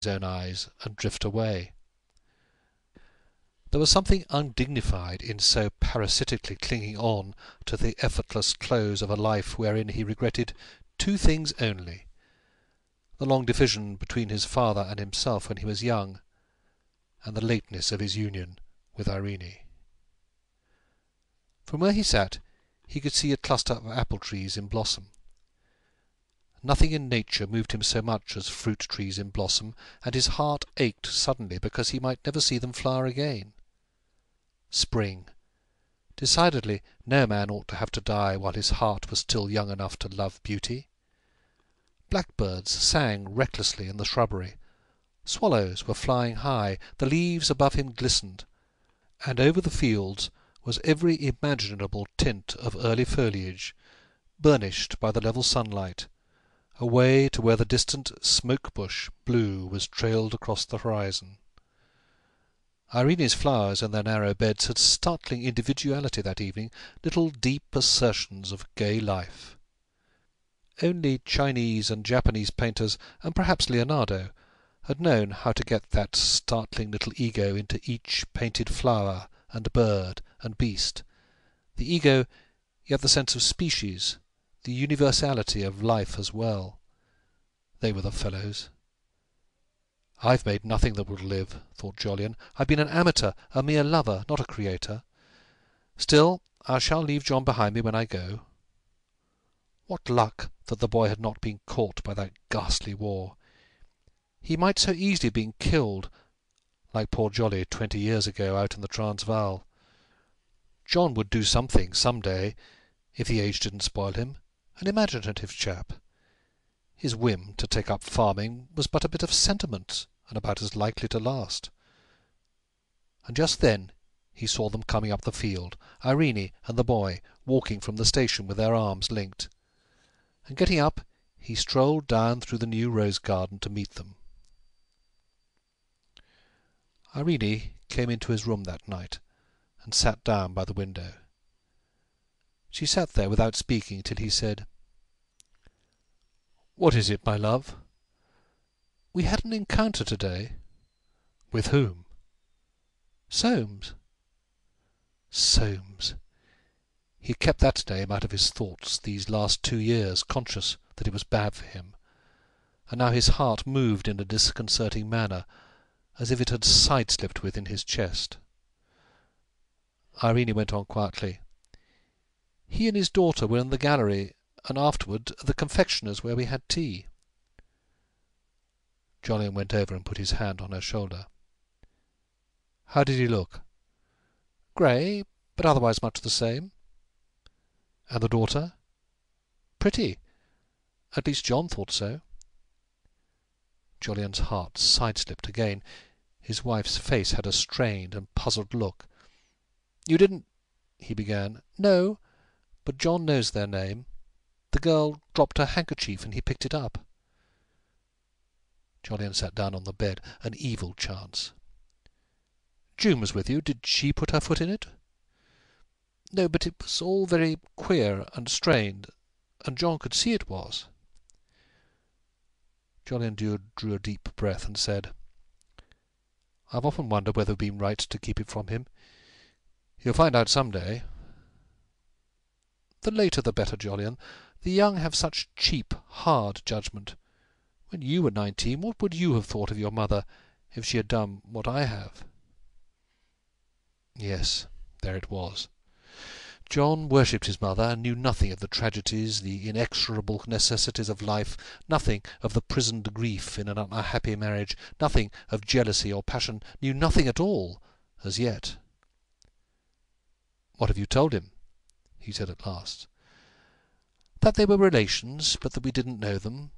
own eyes and drift away. There was something undignified in so parasitically clinging on to the effortless close of a life wherein he regretted two things only: the long division between his father and himself when he was young, and the lateness of his union with Irene. From where he sat he could see a cluster of apple trees in blossom. Nothing in nature moved him so much as fruit trees in blossom, and his heart ached suddenly because he might never see them flower again. Spring! Decidedly no man ought to have to die while his heart was still young enough to love beauty. Blackbirds sang recklessly in the shrubbery. Swallows were flying high, the leaves above him glistened, and over the fields was every imaginable tint of early foliage, burnished by the level sunlight, away to where the distant smoke-bush blue was trailed across the horizon. Irene's flowers in their narrow beds had startling individuality that evening, little deep assertions of gay life. Only Chinese and Japanese painters, and perhaps Leonardo, had known how to get that startling little ego into each painted flower and bird and beast, the ego, yet the sense of species, the universality of life as well. They were the fellows. "I've made nothing that would live," thought Jolyon. "I've been an amateur, a mere lover, not a creator. Still, I shall leave John behind me when I go." What luck that the boy had not been caught by that ghastly war! He might so easily have been killed, like poor Jolly 20 years ago out in the Transvaal. John would do something some day, if the age didn't spoil him, an imaginative chap. His whim to take up farming was but a bit of sentiment, and about as likely to last. And just then he saw them coming up the field, Irene and the boy, walking from the station with their arms linked. And getting up, he strolled down through the new rose garden to meet them. Irene came into his room that night, and sat down by the window. She sat there without speaking till he said, "What is it, my love?" "We had an encounter to-day." "With whom?" "Soames." Soames! He kept that name out of his thoughts these last 2 years, conscious that it was bad for him, and now his heart moved in a disconcerting manner, as if it had side-slipped within his chest. Irene went on quietly. "He and his daughter were in the gallery, and afterward at the confectioner's where we had tea." Jolyon went over and put his hand on her shoulder. "How did he look?" "Grey, but otherwise much the same." "And the daughter?" "Pretty. At least John thought so." Jolyon's heart side-slipped again. His wife's face had a strained and puzzled look. "You didn't—" he began. "No, but John knows their name. The girl dropped her handkerchief and he picked it up." Jolyon sat down on the bed. An evil chance. "June was with you. Did she put her foot in it?" "No, but it was all very queer and strained, and John could see it was." Jolyon drew a deep breath and said, "I've often wondered whether we've been right to keep it from him. He'll find out some day." "The later the better, Jolyon. The young have such cheap, hard judgment. When you were 19, what would you have thought of your mother if she had done what I have?" Yes, there it was. John worshipped his mother, and knew nothing of the tragedies, the inexorable necessities of life, nothing of the prisoned grief in an unhappy marriage, nothing of jealousy or passion, knew nothing at all, as yet. "What have you told him?" he said at last. "That they were relations, but that we didn't know them,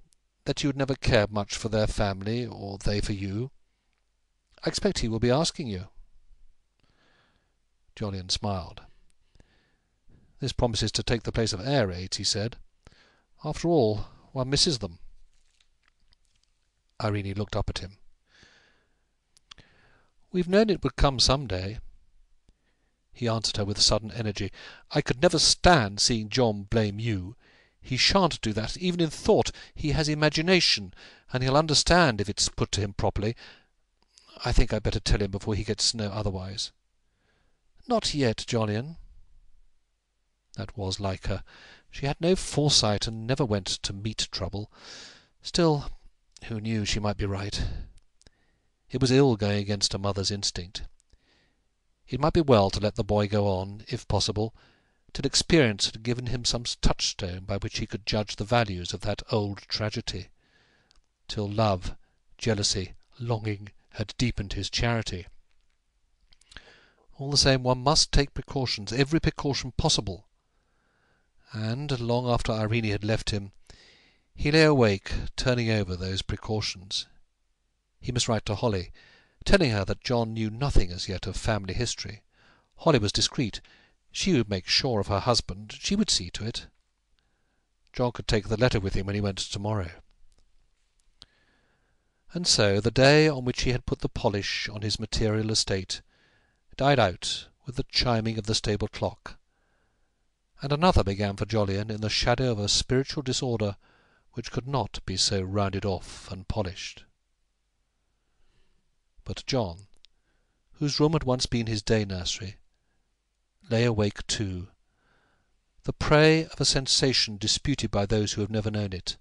that you had never cared much for their family, or they for you. I expect he will be asking you." Jolyon smiled. "This promises to take the place of air raids," he said. "After all, one misses them." Irene looked up at him. "We've known it would come some day." He answered her with sudden energy. "I could never stand seeing John blame you. He shan't do that, even in thought. He has imagination, and he'll understand if it's put to him properly. I think I'd better tell him before he gets to know otherwise." "Not yet, Jolyon." That was like her. She had no foresight and never went to meet trouble. Still, who knew, she might be right. It was ill going against a mother's instinct. It might be well to let the boy go on, if possible, till experience had given him some touchstone by which he could judge the values of that old tragedy, till love, jealousy, longing had deepened his charity. All the same, one must take precautions, every precaution possible. And, long after Irene had left him, he lay awake, turning over those precautions. He must write to Holly, telling her that John knew nothing as yet of family history. Holly was discreet. She would make sure of her husband. She would see to it. John could take the letter with him when he went tomorrow. And so the day on which he had put the polish on his material estate died out with the chiming of the stable clock, and another began for Jolyon in the shadow of a spiritual disorder which could not be so rounded off and polished. But John, whose room had once been his day-nursery, lay awake too, the prey of a sensation disputed by those who have never known it,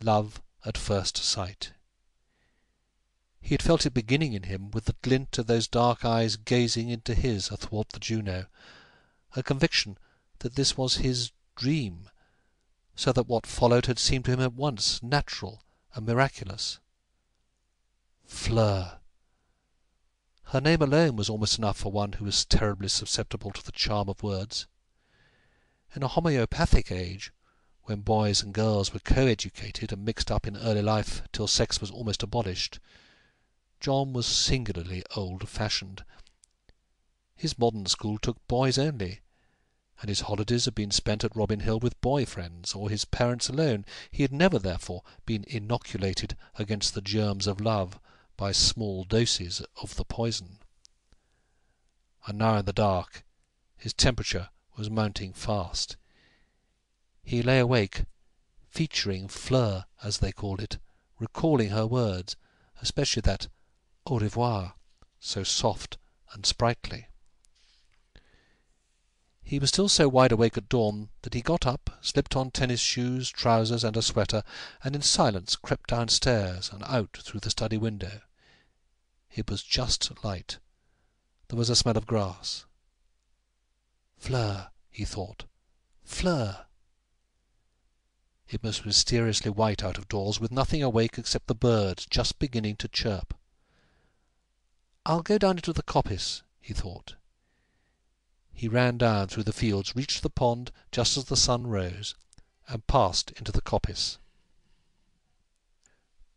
love at first sight. He had felt it beginning in him with the glint of those dark eyes gazing into his athwart the Juno, a conviction that this was his dream, so that what followed had seemed to him at once natural and miraculous. Fleur! Her name alone was almost enough for one who was terribly susceptible to the charm of words. In a homeopathic age, when boys and girls were co-educated and mixed up in early life till sex was almost abolished, John was singularly old-fashioned. His modern school took boys only, and his holidays had been spent at Robin Hill with boy friends, or his parents alone. He had never, therefore, been inoculated against the germs of love by small doses of the poison. And now in the dark his temperature was mounting fast. He lay awake, featuring Fleur, as they called it, recalling her words, especially that au revoir, so soft and sprightly. He was still so wide awake at dawn that he got up, slipped on tennis shoes, trousers, and a sweater, and in silence crept downstairs and out through the study window. It was just light. There was a smell of grass. Fleur, he thought. Fleur. It was mysteriously white out of doors, with nothing awake except the birds just beginning to chirp. "I'll go down into the coppice," he thought. He ran down through the fields, reached the pond just as the sun rose, and passed into the coppice.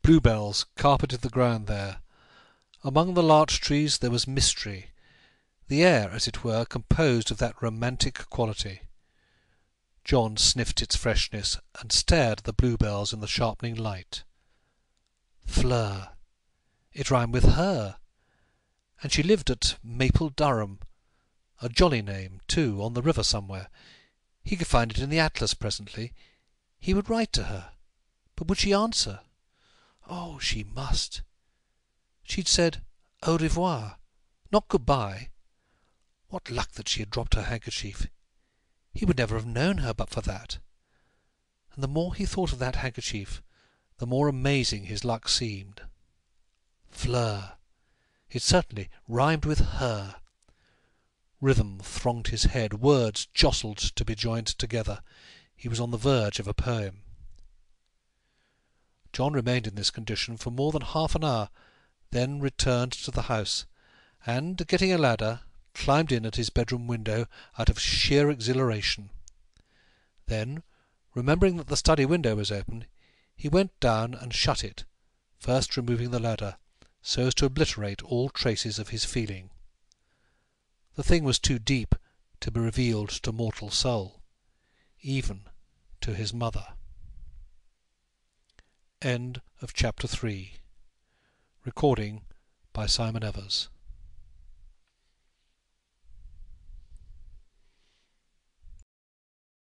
Bluebells carpeted the ground there. Among the larch trees there was mystery, the air, as it were, composed of that romantic quality. John sniffed its freshness and stared at the bluebells in the sharpening light. Fleur! It rhymed with her, and she lived at Maple Durham. A jolly name, too, on the river somewhere. He could find it in the atlas presently. He would write to her. But would she answer? Oh, she must. She'd said au revoir, not good-bye. What luck that she had dropped her handkerchief. He would never have known her but for that. And the more he thought of that handkerchief, the more amazing his luck seemed. Fleur! It certainly rhymed with her. Rhythm thronged his head, words jostled to be joined together. He was on the verge of a poem. John remained in this condition for more than half an hour, then returned to the house, and, getting a ladder, climbed in at his bedroom window out of sheer exhilaration. Then, remembering that the study window was open, he went down and shut it, first removing the ladder, so as to obliterate all traces of his feeling. The thing was too deep to be revealed to mortal soul, even to his mother. End of chapter 3. Recording by Simon Evers.